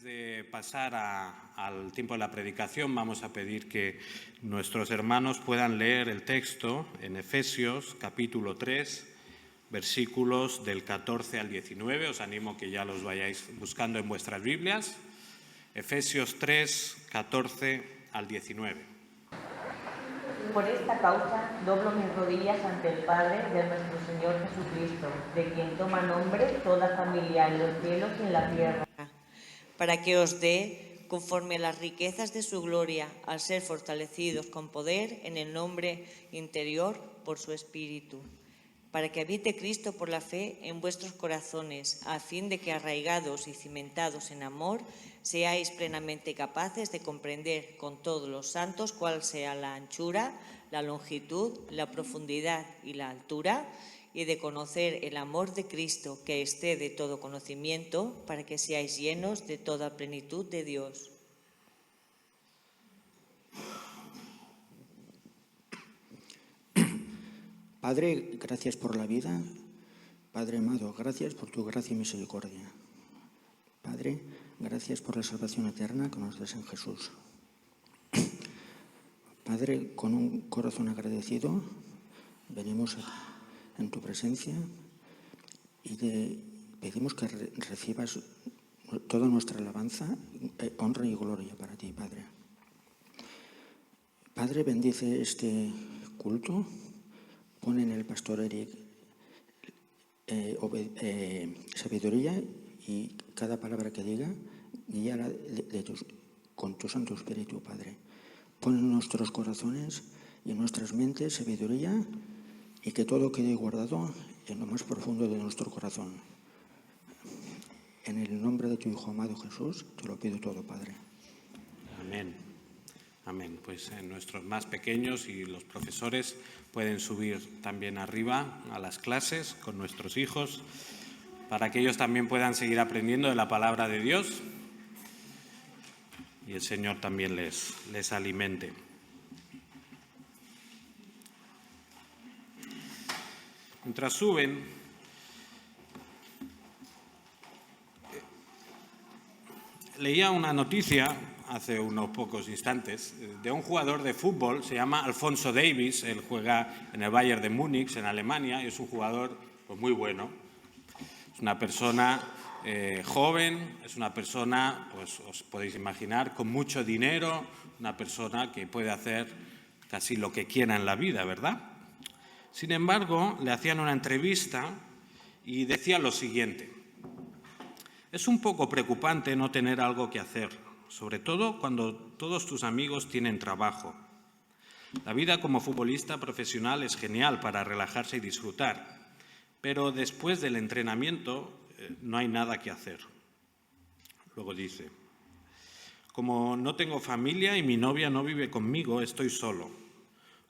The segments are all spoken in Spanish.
de pasar al tiempo de la predicación, vamos a pedir que nuestros hermanos puedan leer el texto en Efesios capítulo 3, versículos del 14 al 19. Os animo que ya los vayáis buscando en vuestras Biblias. Efesios 3, 14 al 19. Por esta causa doblo mis rodillas ante el Padre de nuestro Señor Jesucristo, de quien toma nombre toda familia en los cielos y en la tierra, para que os dé, conforme a las riquezas de su gloria, al ser fortalecidos con poder en el hombre interior por su Espíritu, para que habite Cristo por la fe en vuestros corazones, a fin de que, arraigados y cimentados en amor, seáis plenamente capaces de comprender con todos los santos cuál sea la anchura, la longitud, la profundidad y la altura, y de conocer el amor de Cristo, que excede todo conocimiento, para que seáis llenos de toda plenitud de Dios. Padre, gracias por la vida. Padre amado, gracias por tu gracia y misericordia. Padre, gracias por la salvación eterna que nos das en Jesús. Padre, con un corazón agradecido, venimos en tu presencia y te pedimos que recibas toda nuestra alabanza, honra y gloria para ti, Padre. Padre, bendice este culto. Pon en el pastor Eric sabiduría y cada palabra que diga, guíala con tu Santo Espíritu, Padre. Pon en nuestros corazones y en nuestras mentes sabiduría y que todo quede guardado en lo más profundo de nuestro corazón. En el nombre de tu Hijo amado Jesús, te lo pido todo, Padre. Amén. Amén. Pues nuestros más pequeños y los profesores pueden subir también arriba a las clases con nuestros hijos para que ellos también puedan seguir aprendiendo de la palabra de Dios y el Señor también les alimente. Mientras suben, leía una noticia hace unos pocos instantes de un jugador de fútbol, se llama Alphonso Davies. Él juega en el Bayern de Múnich, en Alemania, y es un jugador pues, muy bueno. Es una persona joven, es una persona, pues os podéis imaginar, con mucho dinero, una persona que puede hacer casi lo que quiera en la vida, ¿verdad? Sin embargo, le hacían una entrevista y decía lo siguiente: es un poco preocupante no tener algo que hacer, sobre todo cuando todos tus amigos tienen trabajo. La vida como futbolista profesional es genial para relajarse y disfrutar, pero después del entrenamiento no hay nada que hacer. Luego dice: como no tengo familia y mi novia no vive conmigo, estoy solo.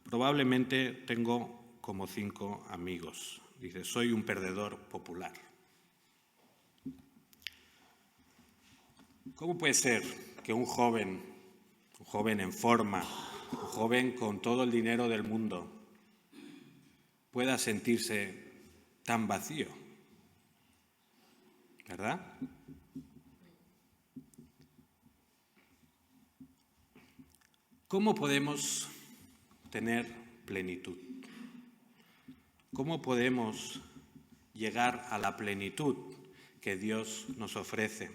Probablemente tengo como 5 amigos. Dice: soy un perdedor popular. ¿Cómo puede ser que un joven en forma, un joven con todo el dinero del mundo, pueda sentirse tan vacío? ¿Verdad? ¿Cómo podemos tener plenitud? ¿Cómo podemos llegar a la plenitud que Dios nos ofrece?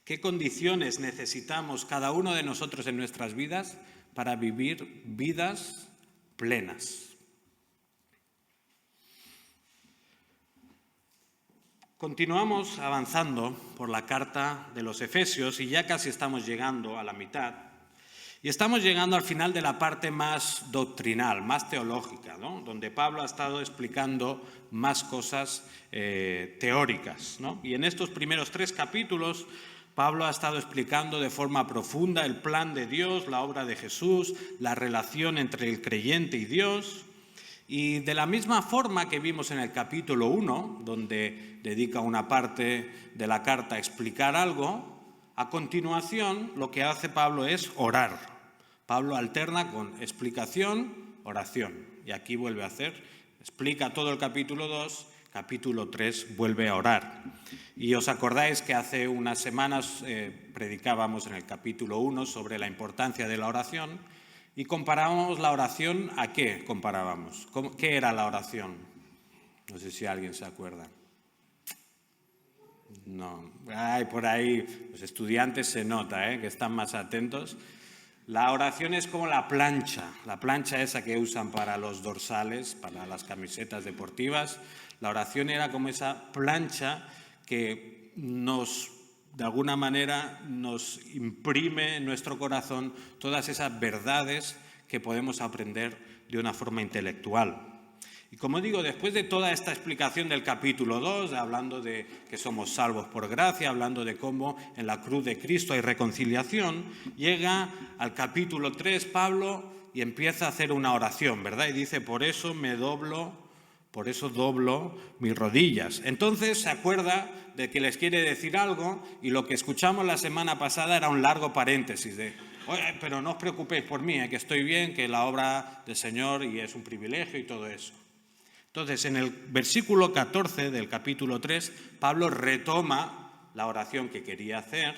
¿Qué condiciones necesitamos cada uno de nosotros en nuestras vidas para vivir vidas plenas? Continuamos avanzando por la carta de los Efesios y ya casi estamos llegando a la mitad. Y estamos llegando al final de la parte más doctrinal, más teológica, ¿no? Donde Pablo ha estado explicando más cosas teóricas, ¿no? Y en estos primeros 3 capítulos Pablo ha estado explicando de forma profunda el plan de Dios, la obra de Jesús, la relación entre el creyente y Dios. Y de la misma forma que vimos en el capítulo 1, donde dedica una parte de la carta a explicar algo, a continuación lo que hace Pablo es orar. Pablo alterna con explicación, oración. Y aquí vuelve a hacer, explica todo el capítulo 2, capítulo 3, vuelve a orar. Y os acordáis que hace unas semanas predicábamos en el capítulo 1 sobre la importancia de la oración y comparábamos la oración ¿a qué comparábamos? ¿Qué era la oración? No sé si alguien se acuerda. No, por ahí los estudiantes se nota que están más atentos. La oración es como la plancha esa que usan para los dorsales, para las camisetas deportivas. La oración era como esa plancha que de alguna manera nos imprime en nuestro corazón todas esas verdades que podemos aprender de una forma intelectual. Y como digo, después de toda esta explicación del capítulo 2, hablando de que somos salvos por gracia, hablando de cómo en la cruz de Cristo hay reconciliación, llega al capítulo 3 Pablo y empieza a hacer una oración, ¿verdad? Y dice, por eso doblo mis rodillas. Entonces se acuerda de que les quiere decir algo y lo que escuchamos la semana pasada era un largo paréntesis de, oye, pero no os preocupéis por mí, que estoy bien, que la obra del Señor y es un privilegio y todo eso. Entonces, en el versículo 14 del capítulo 3, Pablo retoma la oración que quería hacer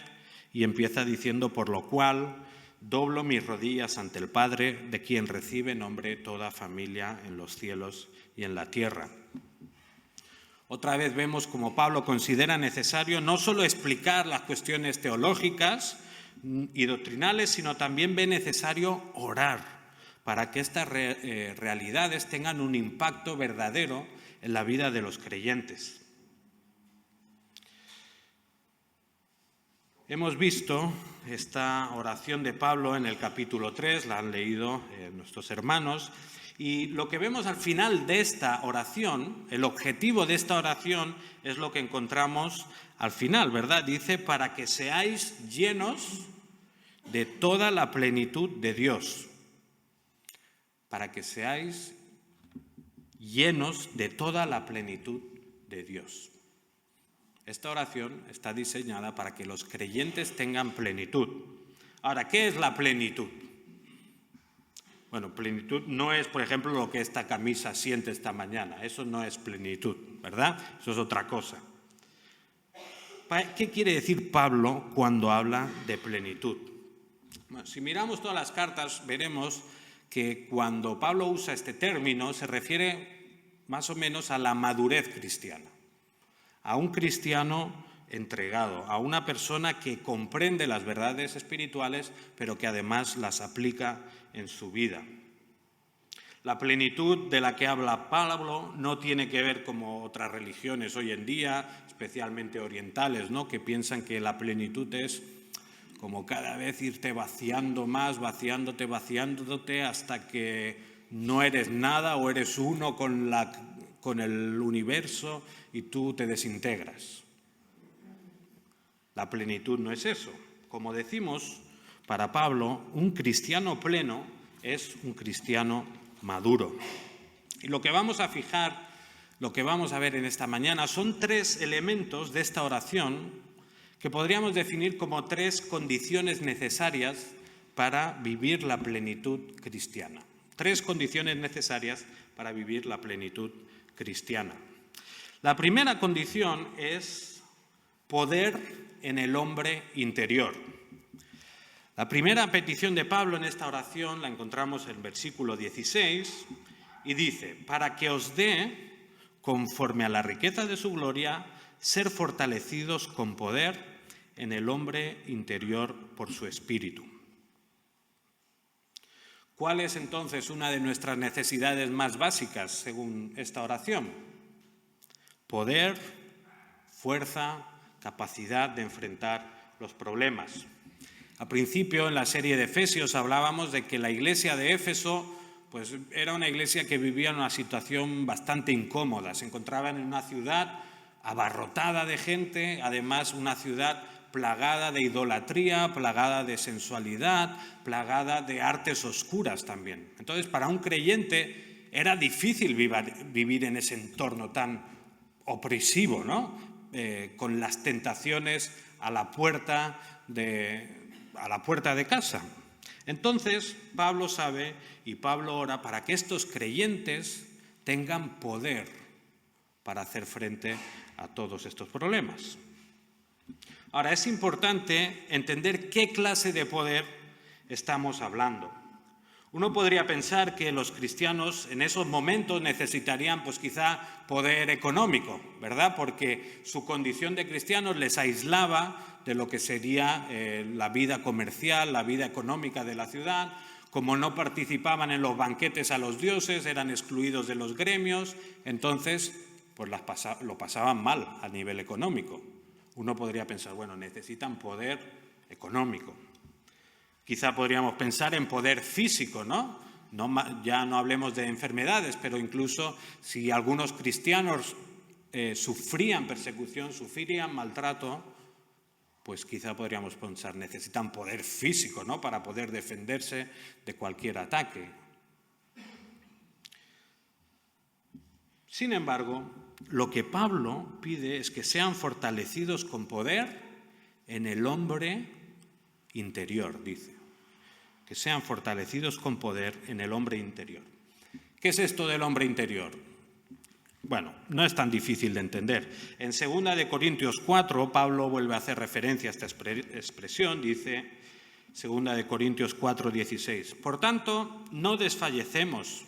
y empieza diciendo, por lo cual doblo mis rodillas ante el Padre, de quien recibe nombre toda familia en los cielos y en la tierra. Otra vez vemos como Pablo considera necesario no solo explicar las cuestiones teológicas y doctrinales, sino también ve necesario orar para que estas realidades tengan un impacto verdadero en la vida de los creyentes. Hemos visto esta oración de Pablo en el capítulo 3, la han leído nuestros hermanos, y lo que vemos al final de esta oración, el objetivo de esta oración es lo que encontramos al final, ¿verdad? Dice, para que seáis llenos de toda la plenitud de Dios. Para que seáis llenos de toda la plenitud de Dios. Esta oración está diseñada para que los creyentes tengan plenitud. Ahora, ¿qué es la plenitud? Bueno, plenitud no es, por ejemplo, lo que esta camisa siente esta mañana. Eso no es plenitud, ¿verdad? Eso es otra cosa. ¿Qué quiere decir Pablo cuando habla de plenitud? Bueno, si miramos todas las cartas, veremos que cuando Pablo usa este término se refiere más o menos a la madurez cristiana, a un cristiano entregado, a una persona que comprende las verdades espirituales, pero que además las aplica en su vida. La plenitud de la que habla Pablo no tiene que ver como otras religiones hoy en día, especialmente orientales, ¿no? Que piensan que la plenitud es como cada vez irte vaciando más, vaciándote hasta que no eres nada o eres uno con el universo y tú te desintegras. La plenitud no es eso. Como decimos, para Pablo, un cristiano pleno es un cristiano maduro. Y lo que vamos a ver en esta mañana son 3 elementos de esta oración que podríamos definir como 3 condiciones necesarias para vivir la plenitud cristiana. 3 condiciones necesarias para vivir la plenitud cristiana. La primera condición es poder en el hombre interior. La primera petición de Pablo en esta oración la encontramos en el versículo 16 y dice, para que os dé, conforme a la riqueza de su gloria, ser fortalecidos con poder en el hombre interior por su espíritu. ¿Cuál es entonces una de nuestras necesidades más básicas según esta oración? Poder, fuerza, capacidad de enfrentar los problemas. Al principio, en la serie de Efesios, hablábamos de que la iglesia de Éfeso pues, era una iglesia que vivía en una situación bastante incómoda. Se encontraban en una ciudad abarrotada de gente, además una ciudad plagada de idolatría, plagada de sensualidad, plagada de artes oscuras también. Entonces, para un creyente era difícil vivir en ese entorno tan opresivo, ¿no? Con las tentaciones a la puerta de casa. Entonces, Pablo sabe y Pablo ora para que estos creyentes tengan poder para hacer frente a todos estos problemas. Ahora, es importante entender qué clase de poder estamos hablando. Uno podría pensar que los cristianos en esos momentos necesitarían, pues quizá, poder económico, ¿verdad? Porque su condición de cristianos les aislaba de lo que sería la vida comercial, la vida económica de la ciudad. Como no participaban en los banquetes a los dioses, eran excluidos de los gremios, entonces pues lo pasaban mal a nivel económico. Uno podría pensar, bueno, necesitan poder económico. Quizá podríamos pensar en poder físico, ¿no? Ya no hablemos de enfermedades, pero incluso si algunos cristianos sufrían persecución, sufrían maltrato, pues quizá podríamos pensar, necesitan poder físico, ¿no?, para poder defenderse de cualquier ataque. Sin embargo, lo que Pablo pide es que sean fortalecidos con poder en el hombre interior, dice. Que sean fortalecidos con poder en el hombre interior. ¿Qué es esto del hombre interior? Bueno, no es tan difícil de entender. En 2 Corintios 4, Pablo vuelve a hacer referencia a esta expresión, dice 2 Corintios 4, 16. Por tanto, no desfallecemos.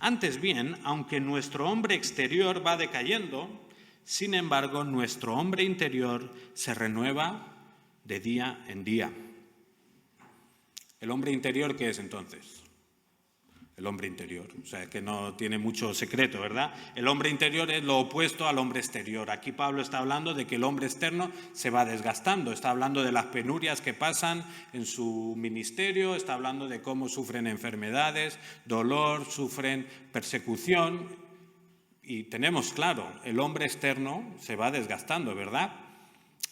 Antes bien, aunque nuestro hombre exterior va decayendo, sin embargo, nuestro hombre interior se renueva de día en día. ¿El hombre interior qué es entonces? El hombre interior, o sea, que no tiene mucho secreto, ¿verdad? El hombre interior es lo opuesto al hombre exterior. Aquí Pablo está hablando de que el hombre externo se va desgastando, está hablando de las penurias que pasan en su ministerio, está hablando de cómo sufren enfermedades, dolor, sufren persecución. Y tenemos claro, el hombre externo se va desgastando, ¿verdad?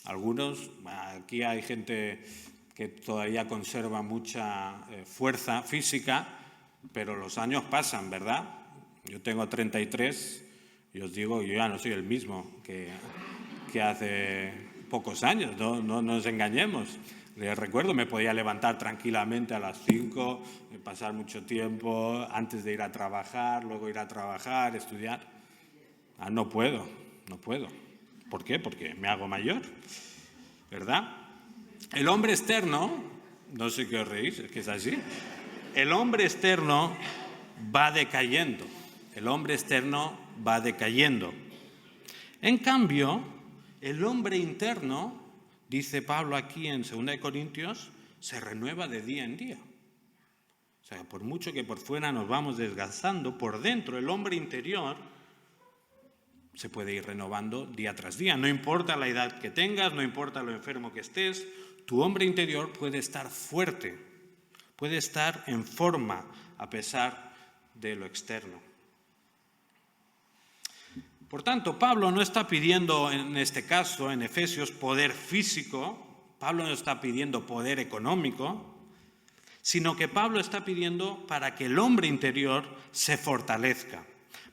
Algunos, aquí hay gente que todavía conserva mucha fuerza física, pero los años pasan, ¿verdad? Yo tengo 33 y os digo, yo ya no soy el mismo que hace pocos años, no nos engañemos. Les recuerdo, me podía levantar tranquilamente a las 5, pasar mucho tiempo antes de ir a trabajar, luego ir a trabajar, estudiar. No puedo. ¿Por qué? Porque me hago mayor, ¿verdad? El hombre externo, no sé qué os reís, es que es así. El hombre externo va decayendo. En cambio, el hombre interno, dice Pablo aquí en 2 Corintios, se renueva de día en día. O sea, por mucho que por fuera nos vamos desgastando, por dentro el hombre interior se puede ir renovando día tras día. No importa la edad que tengas, no importa lo enfermo que estés, tu hombre interior puede estar fuerte, puede estar en forma a pesar de lo externo. Por tanto, Pablo no está pidiendo en este caso, en Efesios, poder físico, Pablo no está pidiendo poder económico, sino que Pablo está pidiendo para que el hombre interior se fortalezca,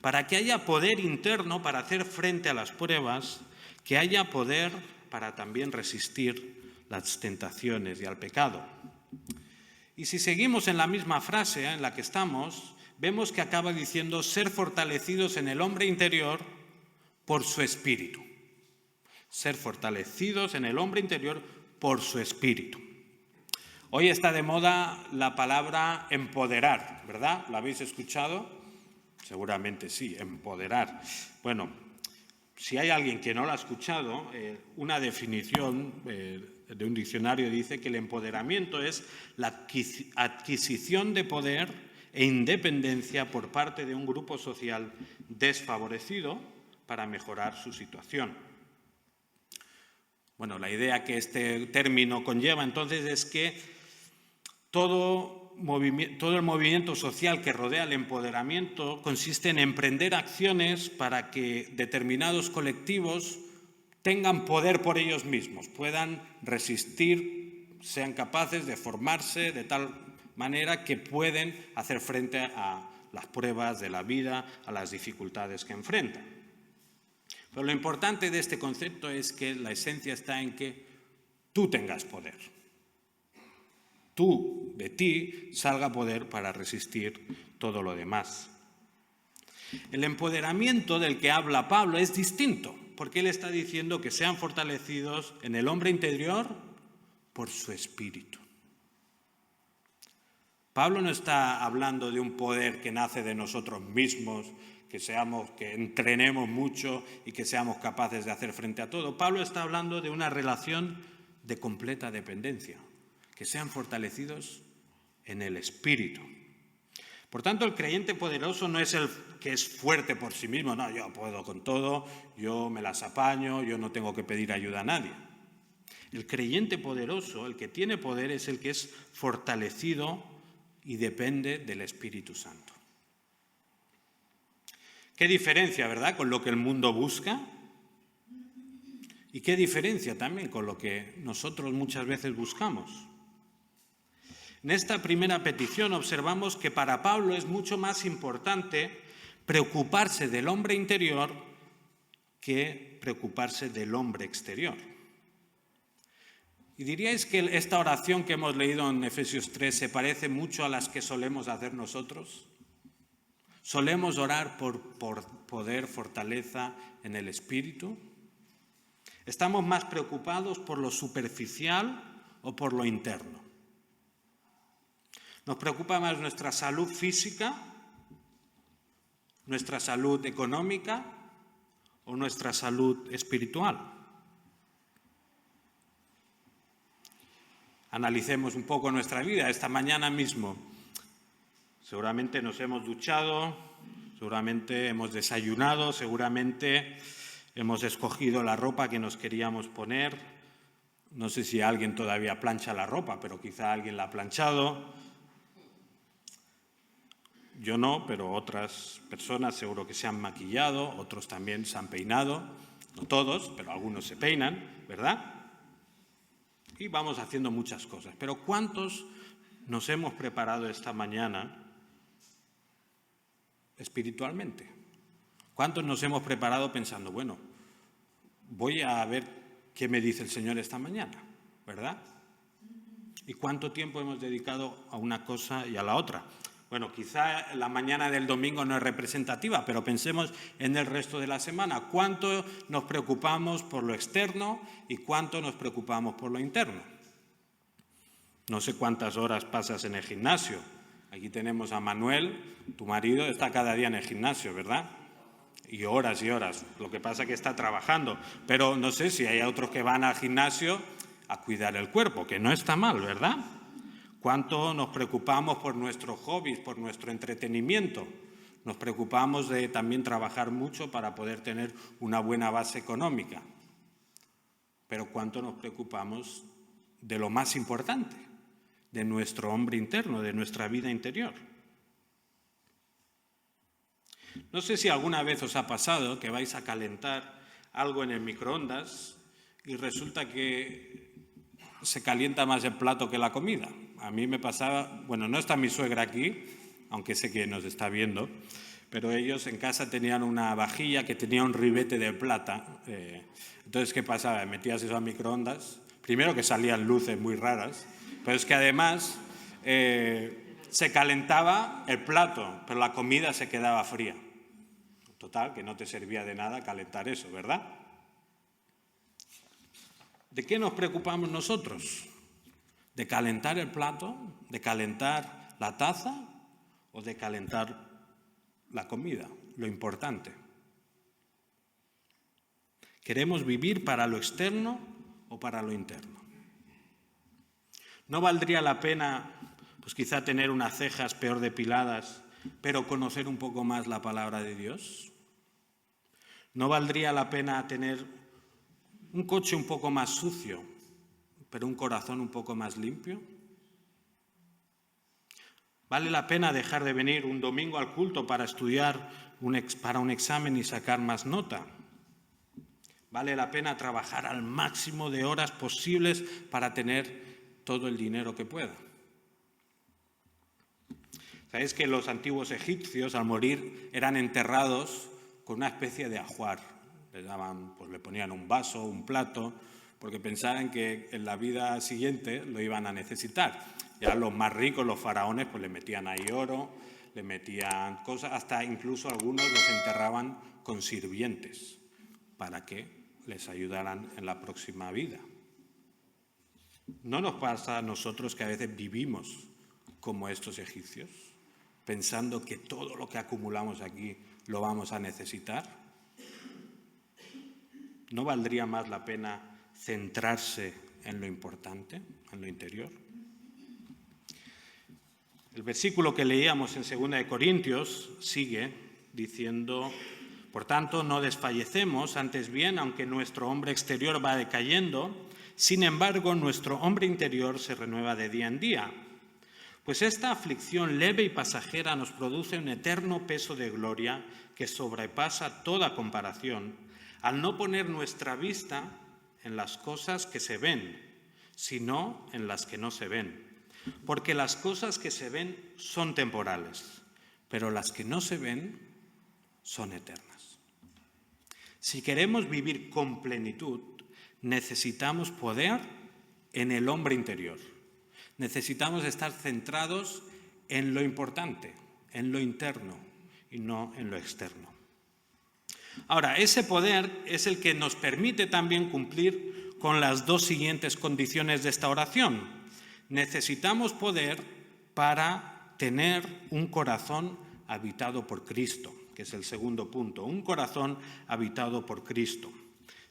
para que haya poder interno para hacer frente a las pruebas, que haya poder para también resistir las tentaciones y al pecado. Y si seguimos en la misma frase en la que estamos, vemos que acaba diciendo ser fortalecidos en el hombre interior por su espíritu. Ser fortalecidos en el hombre interior por su espíritu. Hoy está de moda la palabra empoderar, ¿verdad? ¿La habéis escuchado? Seguramente sí, empoderar. Bueno, si hay alguien que no lo ha escuchado, una definición de un diccionario dice que el empoderamiento es la adquisición de poder e independencia por parte de un grupo social desfavorecido para mejorar su situación. Bueno, la idea que este término conlleva entonces es que todo el movimiento social que rodea el empoderamiento consiste en emprender acciones para que determinados colectivos tengan poder por ellos mismos, puedan resistir, sean capaces de formarse de tal manera que pueden hacer frente a las pruebas de la vida, a las dificultades que enfrentan. Pero lo importante de este concepto es que la esencia está en que tú tengas poder. De ti salga poder para resistir todo lo demás. El empoderamiento del que habla Pablo es distinto, porque él está diciendo que sean fortalecidos en el hombre interior por su espíritu. Pablo no está hablando de un poder que nace de nosotros mismos, que entrenemos mucho y que seamos capaces de hacer frente a todo. Pablo está hablando de una relación de completa dependencia, que sean fortalecidos en el espíritu. Por tanto, el creyente poderoso no es el que es fuerte por sí mismo. No, yo puedo con todo, yo me las apaño, yo no tengo que pedir ayuda a nadie. El creyente poderoso, el que tiene poder, es el que es fortalecido y depende del Espíritu Santo. ¿Qué diferencia, verdad, con lo que el mundo busca? ¿Y qué diferencia también con lo que nosotros muchas veces buscamos? En esta primera petición observamos que para Pablo es mucho más importante preocuparse del hombre interior que preocuparse del hombre exterior. ¿Y diríais que esta oración que hemos leído en Efesios 3 se parece mucho a las que solemos hacer nosotros? ¿Solemos orar por poder, fortaleza en el espíritu? ¿Estamos más preocupados por lo superficial o por lo interno? ¿Nos preocupa más nuestra salud física, nuestra salud económica o nuestra salud espiritual? Analicemos un poco nuestra vida. Esta mañana mismo seguramente nos hemos duchado, seguramente hemos desayunado, seguramente hemos escogido la ropa que nos queríamos poner. No sé si alguien todavía plancha la ropa, pero quizá alguien la ha planchado. Yo no, pero otras personas seguro que se han maquillado, otros también se han peinado. No todos, pero algunos se peinan, ¿verdad? Y vamos haciendo muchas cosas. Pero ¿cuántos nos hemos preparado esta mañana espiritualmente? ¿Cuántos nos hemos preparado pensando, bueno, voy a ver qué me dice el Señor esta mañana, ¿verdad? ¿Y cuánto tiempo hemos dedicado a una cosa y a la otra? Bueno, quizá la mañana del domingo no es representativa, pero pensemos en el resto de la semana. ¿Cuánto nos preocupamos por lo externo y cuánto nos preocupamos por lo interno? No sé cuántas horas pasas en el gimnasio. Aquí tenemos a Manuel, tu marido está cada día en el gimnasio, ¿verdad? Y horas y horas. Lo que pasa es que está trabajando. Pero no sé si hay otros que van al gimnasio a cuidar el cuerpo, que no está mal, ¿verdad? ¿Cuánto nos preocupamos por nuestros hobbies, por nuestro entretenimiento? Nos preocupamos de también trabajar mucho para poder tener una buena base económica. Pero ¿cuánto nos preocupamos de lo más importante, de nuestro hombre interno, de nuestra vida interior? No sé si alguna vez os ha pasado que vais a calentar algo en el microondas y resulta que se calienta más el plato que la comida. A mí me pasaba, bueno, no está mi suegra aquí, aunque sé que nos está viendo, pero ellos en casa tenían una vajilla que tenía un ribete de plata. Entonces, ¿qué pasaba? Metías eso al microondas, primero que salían luces muy raras, pero es que además se calentaba el plato, pero la comida se quedaba fría. Total, que no te servía de nada calentar eso, ¿verdad? ¿De qué nos preocupamos nosotros? ¿De calentar el plato? ¿De calentar la taza? ¿O de calentar la comida? Lo importante. ¿Queremos vivir para lo externo o para lo interno? ¿No valdría la pena, pues quizá tener unas cejas peor depiladas, pero conocer un poco más la palabra de Dios? ¿No valdría la pena tener un coche un poco más sucio, pero un corazón un poco más limpio? ¿Vale la pena dejar de venir un domingo al culto para estudiar para un examen y sacar más nota? ¿Vale la pena trabajar al máximo de horas posibles para tener todo el dinero que pueda? ¿Sabéis que los antiguos egipcios al morir eran enterrados con una especie de ajuar? Le ponían un vaso, un plato, porque pensaban que en la vida siguiente lo iban a necesitar. Ya los más ricos, los faraones, pues le metían ahí oro, le metían cosas, hasta incluso algunos los enterraban con sirvientes para que les ayudaran en la próxima vida. ¿No nos pasa a nosotros que a veces vivimos como estos egipcios, pensando que todo lo que acumulamos aquí lo vamos a necesitar? ¿No valdría más la pena centrarse en lo importante, en lo interior? El versículo que leíamos en 2 Corintios sigue diciendo: por tanto, no desfallecemos, antes bien, aunque nuestro hombre exterior va decayendo, sin embargo, nuestro hombre interior se renueva de día en día. Pues esta aflicción leve y pasajera nos produce un eterno peso de gloria que sobrepasa toda comparación, al no poner nuestra vista en las cosas que se ven, sino en las que no se ven. Porque las cosas que se ven son temporales, pero las que no se ven son eternas. Si queremos vivir con plenitud, necesitamos poder en el hombre interior. Necesitamos estar centrados en lo importante, en lo interno y no en lo externo. Ahora, ese poder es el que nos permite también cumplir con las dos siguientes condiciones de esta oración. Necesitamos poder para tener un corazón habitado por Cristo, que es el segundo punto, un corazón habitado por Cristo.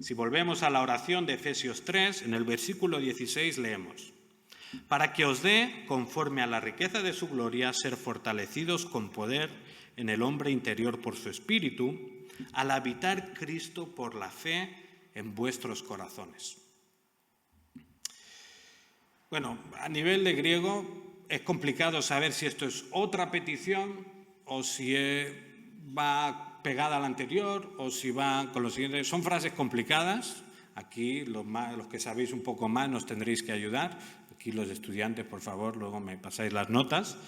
Si volvemos a la oración de Efesios 3, en el versículo 16 leemos: para que os dé, conforme a la riqueza de su gloria, ser fortalecidos con poder en el hombre interior por su Espíritu, al habitar Cristo por la fe en vuestros corazones. Bueno, a nivel de griego es complicado saber si esto es otra petición o si va pegada a la anterior o si va con los siguientes. Son frases complicadas. Aquí los que sabéis un poco más nos tendréis que ayudar. Aquí los estudiantes, por favor, luego me pasáis las notas.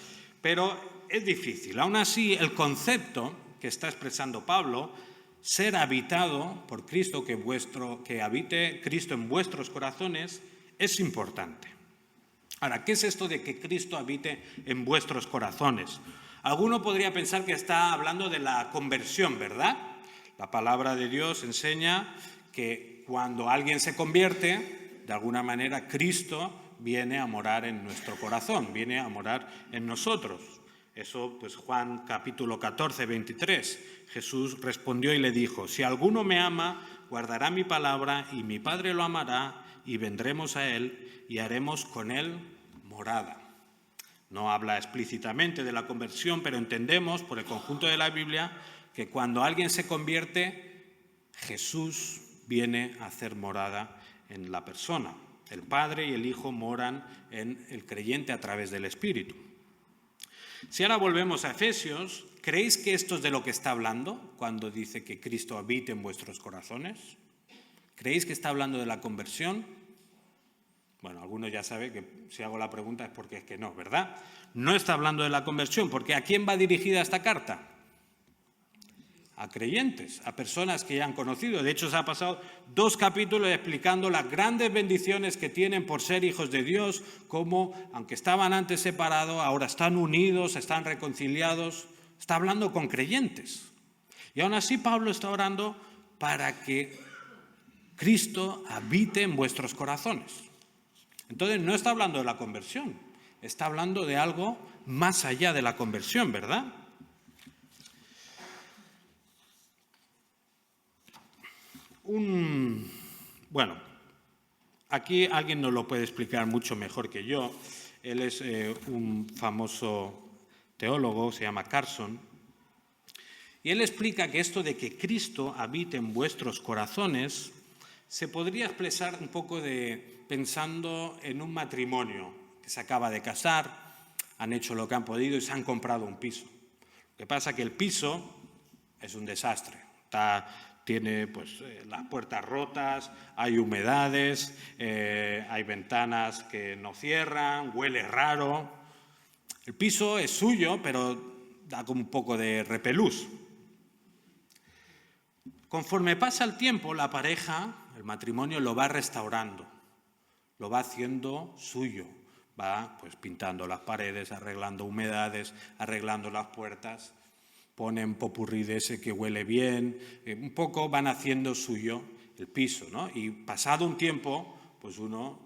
Pero es difícil. Aún así, el concepto que está expresando Pablo, ser habitado por Cristo, que habite Cristo en vuestros corazones, es importante. Ahora, ¿qué es esto de que Cristo habite en vuestros corazones? Alguno podría pensar que está hablando de la conversión, ¿verdad? La palabra de Dios enseña que cuando alguien se convierte, de alguna manera Cristo viene a morar en nuestro corazón, viene a morar en nosotros. Eso, pues Juan capítulo 14, 23. Jesús respondió y le dijo: si alguno me ama, guardará mi palabra y mi Padre lo amará y vendremos a él y haremos con él morada. No habla explícitamente de la conversión, pero entendemos por el conjunto de la Biblia que cuando alguien se convierte, Jesús viene a hacer morada en la persona. El Padre y el Hijo moran en el creyente a través del Espíritu. Si ahora volvemos a Efesios, ¿creéis que esto es de lo que está hablando cuando dice que Cristo habite en vuestros corazones? ¿Creéis que está hablando de la conversión? Bueno, algunos ya saben que si hago la pregunta es porque es que no, ¿verdad? No está hablando de la conversión, porque ¿a quién va dirigida esta carta? A creyentes, a personas que ya han conocido. De hecho, se ha pasado 2 capítulos explicando las grandes bendiciones que tienen por ser hijos de Dios, cómo, aunque estaban antes separados, ahora están unidos, están reconciliados. Está hablando con creyentes. Y aún así Pablo está orando para que Cristo habite en vuestros corazones. Entonces no está hablando de la conversión, está hablando de algo más allá de la conversión, ¿verdad? Bueno, aquí alguien nos lo puede explicar mucho mejor que yo. Él es un famoso teólogo, se llama Carson, y él explica que esto de que Cristo habite en vuestros corazones se podría expresar un poco pensando en un matrimonio que se acaba de casar, han hecho lo que han podido y se han comprado un piso. Lo que pasa es que el piso es un desastre. Tiene pues, las puertas rotas, hay humedades, hay ventanas que no cierran, huele raro. El piso es suyo, pero da como un poco de repelús. Conforme pasa el tiempo, la pareja, el matrimonio, lo va restaurando, lo va haciendo suyo, va pues pintando las paredes, arreglando humedades, arreglando las puertas, ponen popurrí de ese que huele bien, un poco van haciendo suyo el piso, ¿no? Y pasado un tiempo, pues uno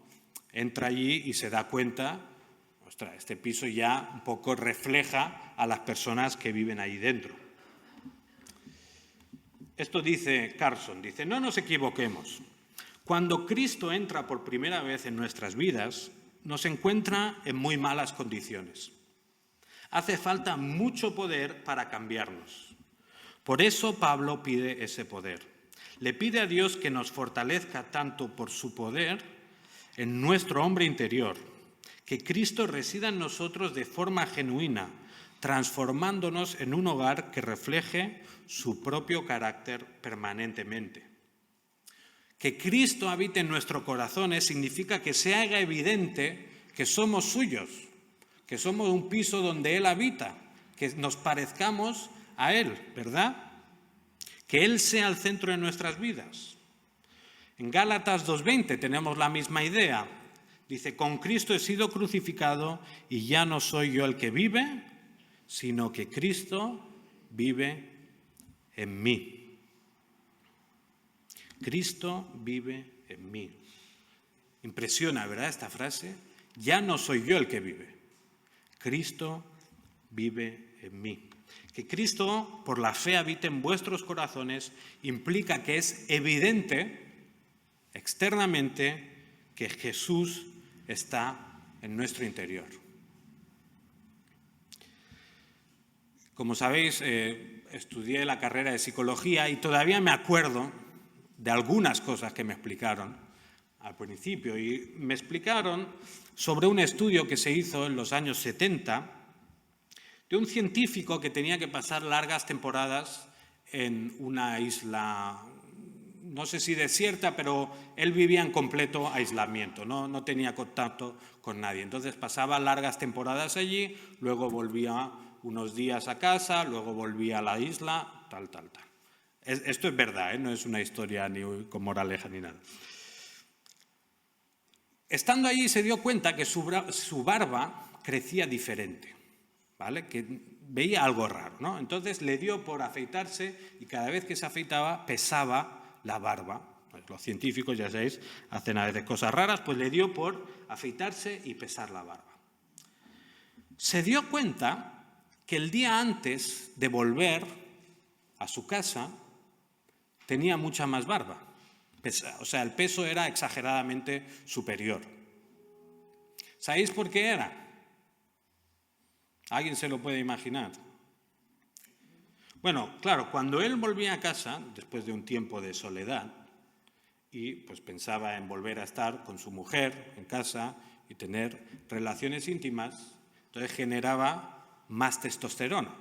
entra allí y se da cuenta, ostras, este piso ya un poco refleja a las personas que viven ahí dentro. Esto dice Carson, dice, no nos equivoquemos. Cuando Cristo entra por primera vez en nuestras vidas, nos encuentra en muy malas condiciones. Hace falta mucho poder para cambiarnos. Por eso Pablo pide ese poder. Le pide a Dios que nos fortalezca tanto por su poder en nuestro hombre interior, que Cristo resida en nosotros de forma genuina, transformándonos en un hogar que refleje su propio carácter permanentemente. Que Cristo habite en nuestros corazones significa que se haga evidente que somos suyos, que somos un piso donde Él habita, que nos parezcamos a Él, ¿verdad? Que Él sea el centro de nuestras vidas. En Gálatas 2:20 tenemos la misma idea. Dice, con Cristo he sido crucificado y ya no soy yo el que vive, sino que Cristo vive en mí. Cristo vive en mí. Impresiona, ¿verdad, esta frase? Ya no soy yo el que vive. Cristo vive en mí. Que Cristo, por la fe, habite en vuestros corazones implica que es evidente externamente que Jesús está en nuestro interior. Como sabéis, estudié la carrera de psicología y todavía me acuerdo de algunas cosas que me explicaron al principio. Y me explicaron sobre un estudio que se hizo en los años 70 de un científico que tenía que pasar largas temporadas en una isla, no sé si desierta, pero él vivía en completo aislamiento, no tenía contacto con nadie. Entonces pasaba largas temporadas allí, luego volvía unos días a casa, luego volvía a la isla, tal. Esto es verdad, no es una historia ni con moraleja ni nada. Estando allí se dio cuenta que su barba crecía diferente, ¿vale? Que veía algo raro, ¿no? Entonces le dio por afeitarse y cada vez que se afeitaba pesaba la barba. Pues los científicos, ya sabéis, hacen a veces cosas raras, pues le dio por afeitarse y pesar la barba. Se dio cuenta que el día antes de volver a su casa tenía mucha más barba. O sea, el peso era exageradamente superior. ¿Sabéis por qué era? ¿Alguien se lo puede imaginar? Bueno, claro, cuando él volvía a casa, después de un tiempo de soledad, y pues pensaba en volver a estar con su mujer en casa y tener relaciones íntimas, entonces generaba más testosterona.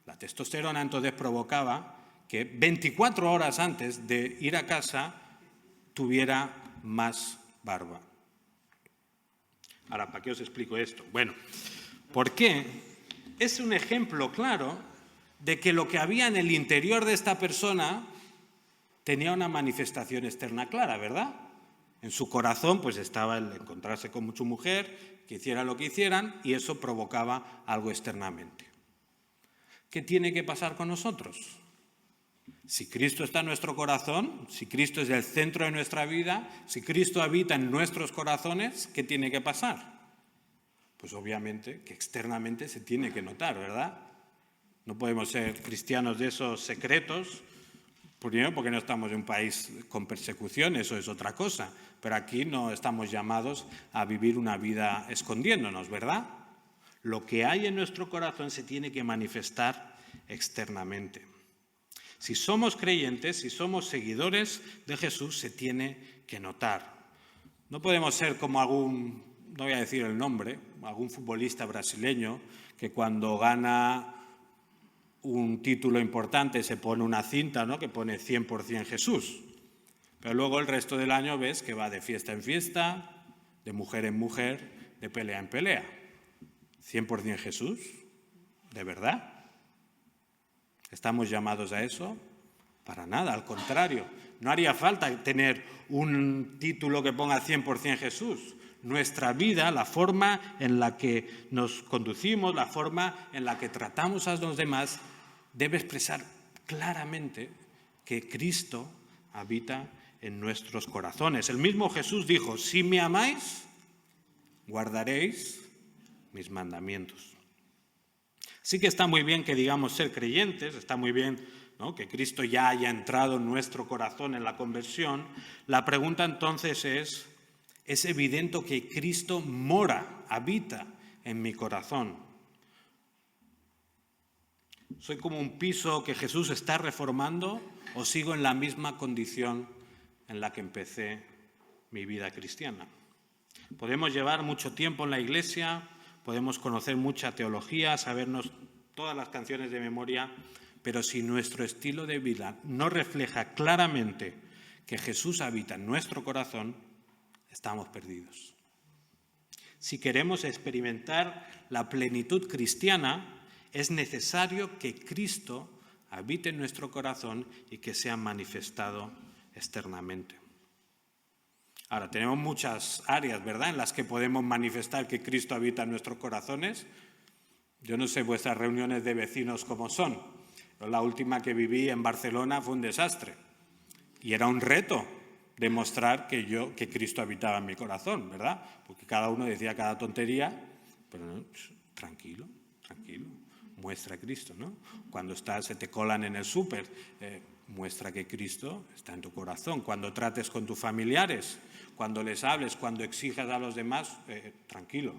La testosterona entonces provocaba que 24 horas antes de ir a casa tuviera más barba. Ahora, ¿para qué os explico esto? Bueno, porque es un ejemplo claro de que lo que había en el interior de esta persona tenía una manifestación externa clara, ¿verdad? En su corazón pues estaba el encontrarse con su mujer, que hiciera lo que hicieran, y eso provocaba algo externamente. ¿Qué tiene que pasar con nosotros? Si Cristo está en nuestro corazón, si Cristo es el centro de nuestra vida, si Cristo habita en nuestros corazones, ¿qué tiene que pasar? Pues obviamente que externamente se tiene que notar, ¿verdad? No podemos ser cristianos de esos secretos, primero porque no estamos en un país con persecución, eso es otra cosa, pero aquí no estamos llamados a vivir una vida escondiéndonos, ¿verdad? Lo que hay en nuestro corazón se tiene que manifestar externamente. Si somos creyentes, si somos seguidores de Jesús, se tiene que notar. No podemos ser como algún, no voy a decir el nombre, algún futbolista brasileño que cuando gana un título importante se pone una cinta, ¿no?, que pone 100% Jesús. Pero luego el resto del año ves que va de fiesta en fiesta, de mujer en mujer, de pelea en pelea. ¿100% Jesús? ¿De verdad? ¿Estamos llamados a eso? Para nada, al contrario. No haría falta tener un título que ponga 100% Jesús. nuestra vida, la forma en la que nos conducimos, la forma en la que tratamos a los demás, debe expresar claramente que Cristo habita en nuestros corazones. El mismo Jesús dijo: si me amáis, guardaréis mis mandamientos. Sí que está muy bien que digamos ser creyentes, está muy bien, ¿no?, que Cristo ya haya entrado en nuestro corazón en la conversión. La pregunta entonces ¿es evidente que Cristo mora, habita en mi corazón? ¿Soy como un piso que Jesús está reformando o sigo en la misma condición en la que empecé mi vida cristiana? Podemos llevar mucho tiempo en la iglesia, podemos conocer mucha teología, sabernos todas las canciones de memoria, pero si nuestro estilo de vida no refleja claramente que Jesús habita en nuestro corazón, estamos perdidos. Si queremos experimentar la plenitud cristiana, es necesario que Cristo habite en nuestro corazón y que sea manifestado externamente. Ahora, tenemos muchas áreas, ¿verdad?, en las que podemos manifestar que Cristo habita en nuestros corazones. Yo no sé vuestras reuniones de vecinos cómo son. La última que viví en Barcelona fue un desastre. Y era un reto demostrar que Cristo habitaba en mi corazón, ¿verdad? Porque cada uno decía cada tontería, pero no, tranquilo, muestra a Cristo, ¿no? Cuando se te colan en el súper, muestra que Cristo está en tu corazón. Cuando trates con tus familiares, cuando les hables, cuando exijas a los demás, tranquilo.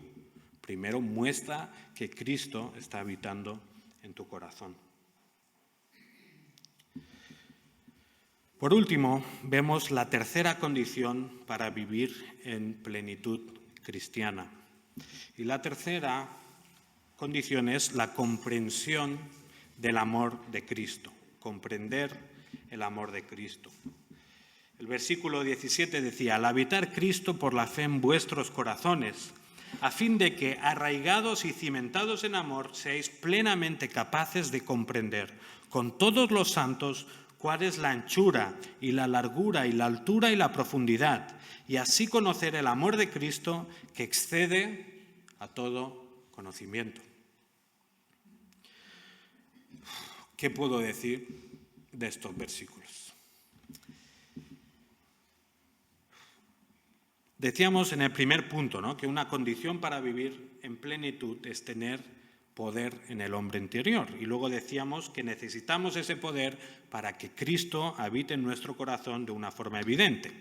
Primero muestra que Cristo está habitando en tu corazón. Por último, vemos la tercera condición para vivir en plenitud cristiana. Y la tercera condición es la comprensión del amor de Cristo. Comprender el amor de Cristo. El versículo 17 decía: al habitar Cristo por la fe en vuestros corazones, a fin de que, arraigados y cimentados en amor, seáis plenamente capaces de comprender con todos los santos cuál es la anchura y la largura y la altura y la profundidad, y así conocer el amor de Cristo que excede a todo conocimiento. ¿Qué puedo decir de estos versículos? Decíamos en el primer punto, ¿no?, que una condición para vivir en plenitud es tener poder en el hombre interior. Y luego decíamos que necesitamos ese poder para que Cristo habite en nuestro corazón de una forma evidente.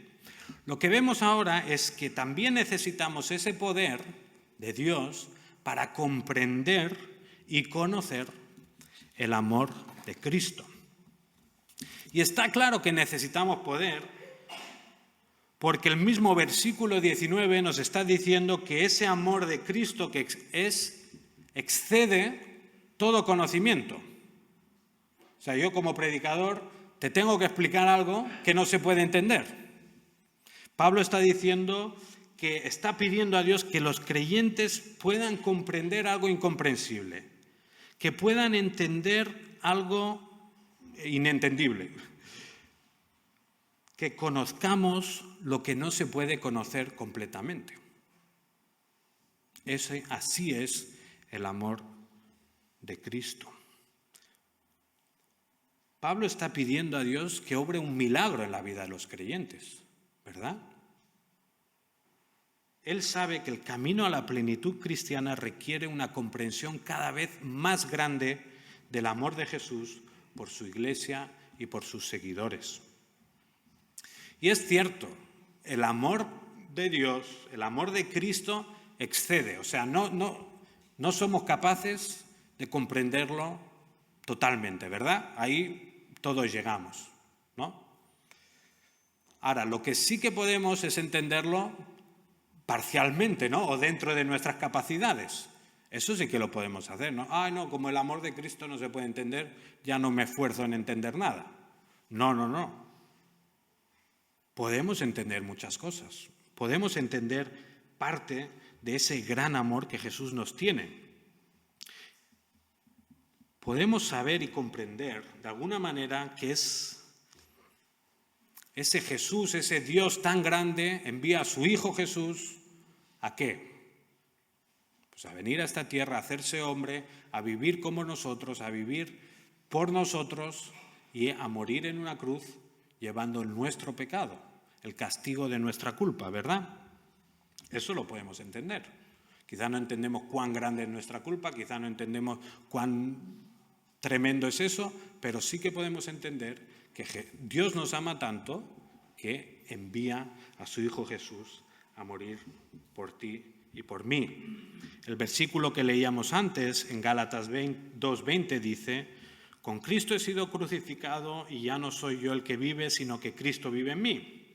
Lo que vemos ahora es que también necesitamos ese poder de Dios para comprender y conocer el amor de Cristo. Y está claro que necesitamos poder, porque el mismo versículo 19 nos está diciendo que ese amor de Cristo que excede todo conocimiento. O sea, yo como predicador te tengo que explicar algo que no se puede entender. Pablo está diciendo que está pidiendo a Dios que los creyentes puedan comprender algo incomprensible, que puedan entender algo inentendible, que conozcamos lo que no se puede conocer completamente. Así es el amor de Cristo. Pablo está pidiendo a Dios que obre un milagro en la vida de los creyentes, ¿verdad? Él sabe que el camino a la plenitud cristiana requiere una comprensión cada vez más grande del amor de Jesús por su iglesia y por sus seguidores. Y es cierto, el amor de Dios, el amor de Cristo excede, o sea, no somos capaces de comprenderlo totalmente, ¿verdad? Ahí todos llegamos, ¿no? Ahora, lo que sí que podemos es entenderlo parcialmente, ¿no? O dentro de nuestras capacidades. Eso sí que lo podemos hacer, ¿no? No, como el amor de Cristo no se puede entender, ya no me esfuerzo en entender nada. No. Podemos entender muchas cosas. Podemos entender parte de ese gran amor que Jesús nos tiene. Podemos saber y comprender de alguna manera que es ese Jesús, ese Dios tan grande, envía a su Hijo Jesús ¿A qué? Pues a venir a esta tierra, a hacerse hombre, a vivir como nosotros, a vivir por nosotros y a morir en una cruz llevando nuestro pecado, el castigo de nuestra culpa, ¿verdad? Eso lo podemos entender. Quizá no entendemos cuán grande es nuestra culpa, quizá no entendemos cuán tremendo es eso, pero sí que podemos entender que Dios nos ama tanto que envía a su Hijo Jesús a morir por ti y por mí. El versículo que leíamos antes, en Gálatas 2:20, dice: con Cristo he sido crucificado y ya no soy yo el que vive, sino que Cristo vive en mí.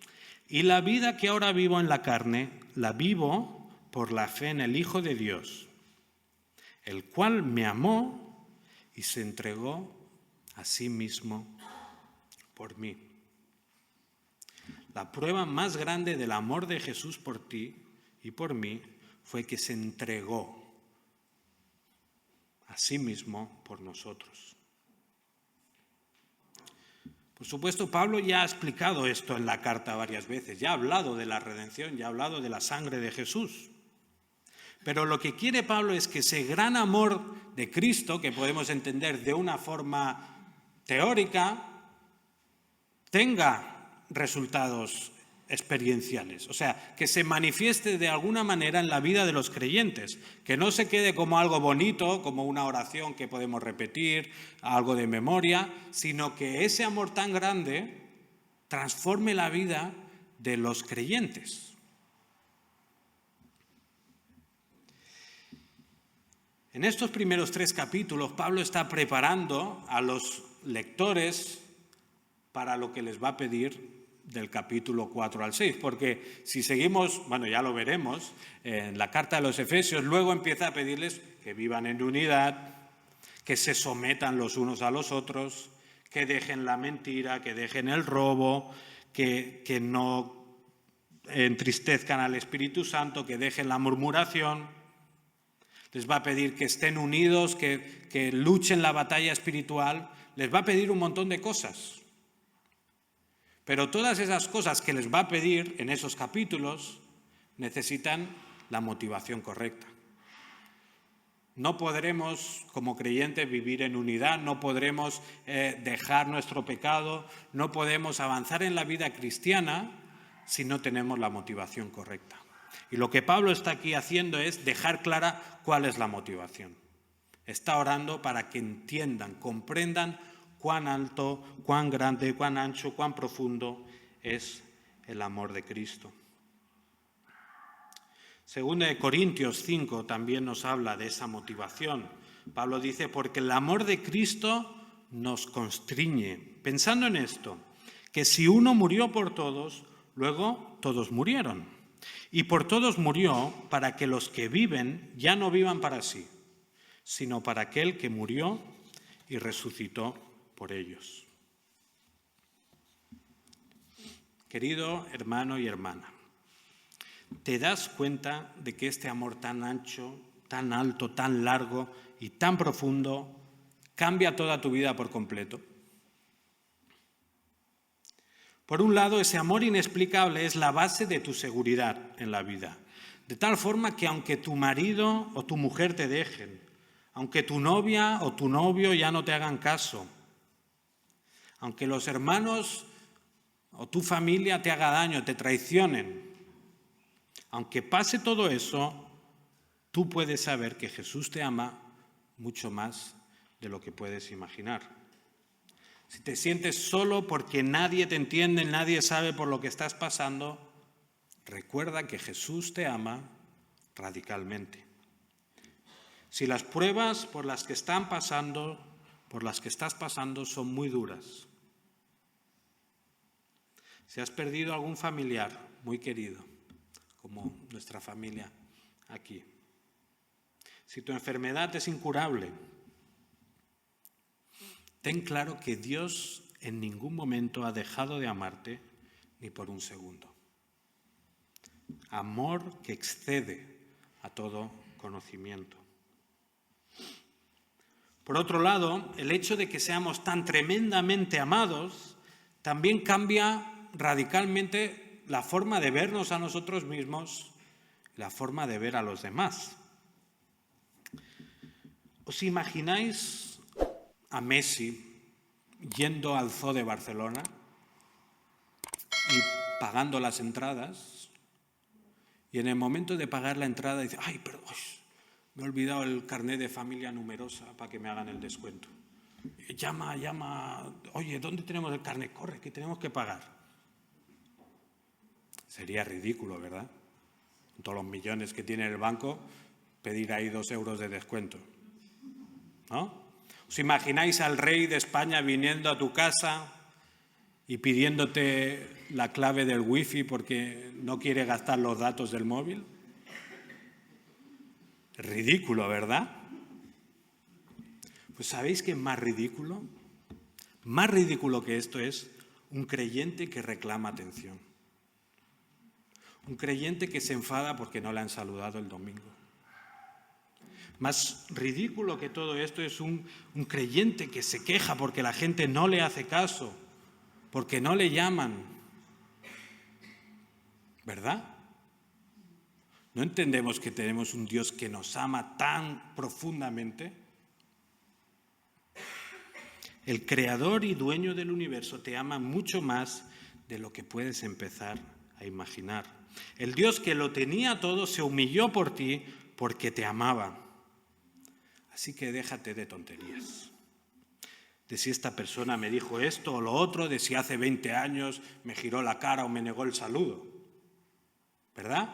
Y la vida que ahora vivo en la carne, la vivo por la fe en el Hijo de Dios, el cual me amó y se entregó a sí mismo por mí. La prueba más grande del amor de Jesús por ti y por mí fue que se entregó a sí mismo por nosotros. Por supuesto, Pablo ya ha explicado esto en la carta varias veces, ya ha hablado de la redención, ya ha hablado de la sangre de Jesús. Pero lo que quiere Pablo es que ese gran amor de Cristo, que podemos entender de una forma teórica, tenga resultados experienciales, o sea, que se manifieste de alguna manera en la vida de los creyentes, que no se quede como algo bonito, como una oración que podemos repetir, algo de memoria, sino que ese amor tan grande transforme la vida de los creyentes. En estos primeros 3 capítulos, Pablo está preparando a los lectores para lo que les va a pedir del capítulo 4 al 6, porque si seguimos, bueno, ya lo veremos, en la carta de los Efesios, luego empieza a pedirles que vivan en unidad, que se sometan los unos a los otros, que dejen la mentira, que dejen el robo, que no entristezcan al Espíritu Santo, que dejen la murmuración. Les va a pedir que estén unidos, que luchen la batalla espiritual, les va a pedir un montón de cosas. Pero todas esas cosas que les va a pedir en esos capítulos necesitan la motivación correcta. No podremos, como creyentes, vivir en unidad, no podremos dejar nuestro pecado, no podemos avanzar en la vida cristiana si no tenemos la motivación correcta. Y lo que Pablo está aquí haciendo es dejar clara cuál es la motivación. Está orando para que entiendan, comprendan cuán alto, cuán grande, cuán ancho, cuán profundo es el amor de Cristo. Segunda de Corintios 5 también nos habla de esa motivación. Pablo dice, porque el amor de Cristo nos constriñe. Pensando en esto, que si uno murió por todos, luego todos murieron. Y por todos murió para que los que viven ya no vivan para sí, sino para aquel que murió y resucitó por ellos. Querido hermano y hermana, ¿te das cuenta de que este amor tan ancho, tan alto, tan largo y tan profundo cambia toda tu vida por completo? Por un lado, ese amor inexplicable es la base de tu seguridad en la vida, de tal forma que aunque tu marido o tu mujer te dejen, aunque tu novia o tu novio ya no te hagan caso, aunque los hermanos o tu familia te haga daño, te traicionen, aunque pase todo eso, tú puedes saber que Jesús te ama mucho más de lo que puedes imaginar. Si te sientes solo porque nadie te entiende, nadie sabe por lo que estás pasando, recuerda que Jesús te ama radicalmente. Si las pruebas por las que estás pasando son muy duras, si has perdido algún familiar muy querido, como nuestra familia aquí, si tu enfermedad es incurable, ten claro que Dios en ningún momento ha dejado de amarte ni por un segundo. Amor que excede a todo conocimiento. Por otro lado, el hecho de que seamos tan tremendamente amados también cambia radicalmente la forma de vernos a nosotros mismos la forma de ver a los demás. ¿Os imagináis a Messi yendo al Zoo de Barcelona y pagando las entradas? Y en el momento de pagar la entrada dice, ¡ay, perdón! Me he olvidado el carnet de familia numerosa para que me hagan el descuento. Llama, oye, ¿dónde tenemos el carnet? Corre, que tenemos que pagar. Sería ridículo, ¿verdad? Con todos los millones que tiene el banco, pedir ahí 2 euros de descuento, ¿no? ¿Os imagináis al rey de España viniendo a tu casa y pidiéndote la clave del wifi porque no quiere gastar los datos del móvil? Ridículo, ¿verdad? Pues ¿sabéis qué es más ridículo? Más ridículo que esto es un creyente que reclama atención. Un creyente que se enfada porque no le han saludado el domingo. Más ridículo que todo esto es un creyente que se queja porque la gente no le hace caso, porque no le llaman. ¿Verdad? ¿No entendemos que tenemos un Dios que nos ama tan profundamente? El creador y dueño del universo te ama mucho más de lo que puedes empezar a imaginar. El Dios que lo tenía todo se humilló por ti porque te amaba. Así que déjate de tonterías. De si esta persona me dijo esto o lo otro, de si hace 20 años me giró la cara o me negó el saludo. ¿Verdad?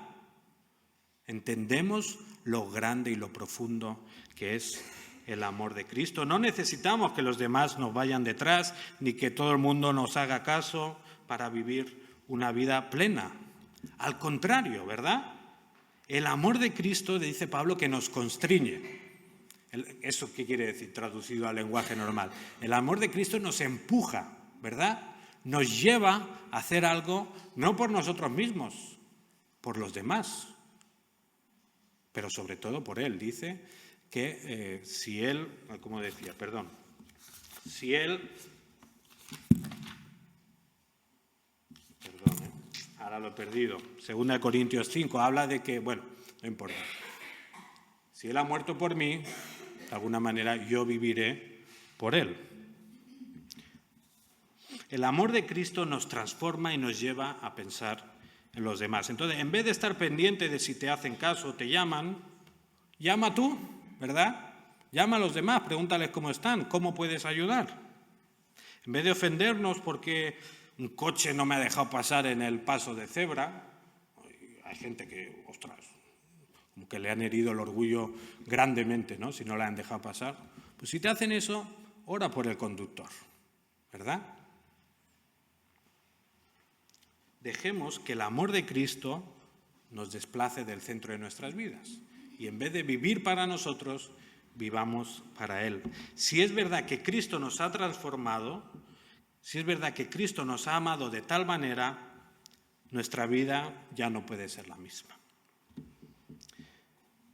Entendemos lo grande y lo profundo que es el amor de Cristo. No necesitamos que los demás nos vayan detrás, ni que todo el mundo nos haga caso para vivir una vida plena. Al contrario, ¿verdad? El amor de Cristo, dice Pablo, que nos constriñe. ¿Eso qué quiere decir traducido al lenguaje normal? El amor de Cristo nos empuja, ¿verdad? Nos lleva a hacer algo no por nosotros mismos, por los demás, pero sobre todo por Él. Dice que si Él, como decía, si Él, ahora lo he perdido, 2 Corintios 5, habla de que, bueno, no importa, si Él ha muerto por mí, de alguna manera yo viviré por Él. El amor de Cristo nos transforma y nos lleva a pensar en los demás. Entonces, en vez de estar pendiente de si te hacen caso o te llaman, llama tú, ¿verdad? Llama a los demás, pregúntales cómo están, cómo puedes ayudar. En vez de ofendernos porque un coche no me ha dejado pasar en el paso de cebra, hay gente que, ostras, como que le han herido el orgullo grandemente, ¿no? Si no le han dejado pasar. Pues si te hacen eso, ora por el conductor, ¿verdad? Dejemos que el amor de Cristo nos desplace del centro de nuestras vidas. Y en vez de vivir para nosotros, vivamos para Él. Si es verdad que Cristo nos ha transformado, si es verdad que Cristo nos ha amado de tal manera, nuestra vida ya no puede ser la misma.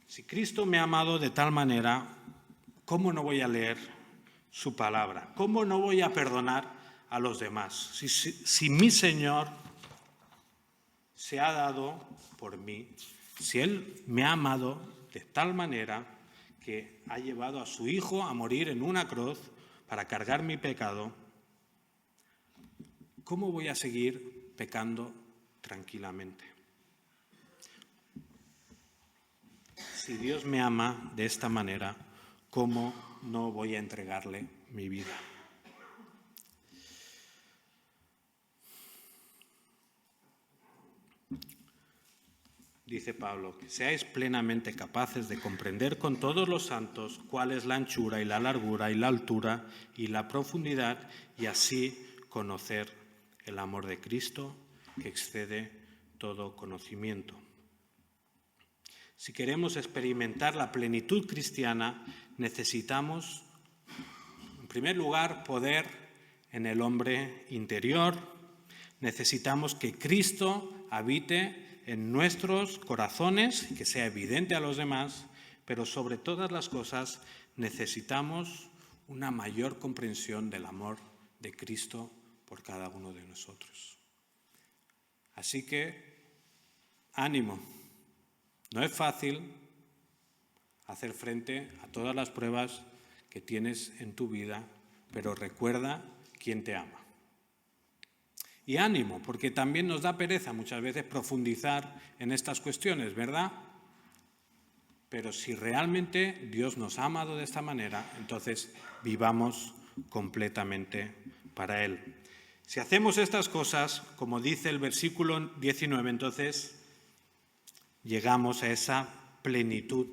Si Cristo me ha amado de tal manera, ¿cómo no voy a leer su palabra? ¿Cómo no voy a perdonar a los demás? Si mi Señor se ha dado por mí, si Él me ha amado de tal manera que ha llevado a su Hijo a morir en una cruz para cargar mi pecado, ¿cómo voy a seguir pecando tranquilamente? Si Dios me ama de esta manera, ¿cómo no voy a entregarle mi vida? Dice Pablo, que seáis plenamente capaces de comprender con todos los santos cuál es la anchura y la largura y la altura y la profundidad, y así conocer el amor de Cristo que excede todo conocimiento. Si queremos experimentar la plenitud cristiana, necesitamos, en primer lugar, poder en el hombre interior. Necesitamos que Cristo habite en nuestros corazones, que sea evidente a los demás, pero sobre todas las cosas necesitamos una mayor comprensión del amor de Cristo por cada uno de nosotros. Así que, ánimo. No es fácil hacer frente a todas las pruebas que tienes en tu vida, pero recuerda quién te ama. Y ánimo, porque también nos da pereza muchas veces profundizar en estas cuestiones, ¿verdad? Pero si realmente Dios nos ha amado de esta manera, entonces vivamos completamente para Él. Si hacemos estas cosas, como dice el versículo 19, entonces llegamos a esa plenitud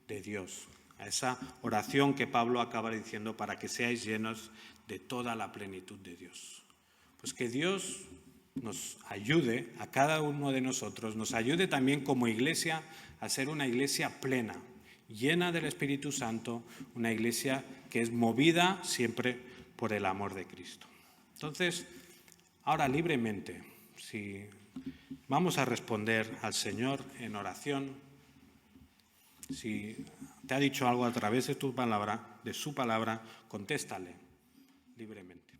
de Dios, a esa oración que Pablo acaba diciendo para que seáis llenos de toda la plenitud de Dios. Pues que Dios nos ayude a cada uno de nosotros, nos ayude también como iglesia a ser una iglesia plena, llena del Espíritu Santo, una iglesia que es movida siempre por el amor de Cristo. Entonces, ahora libremente, si vamos a responder al Señor en oración, si te ha dicho algo a través de tu palabra, de su palabra, contéstale libremente.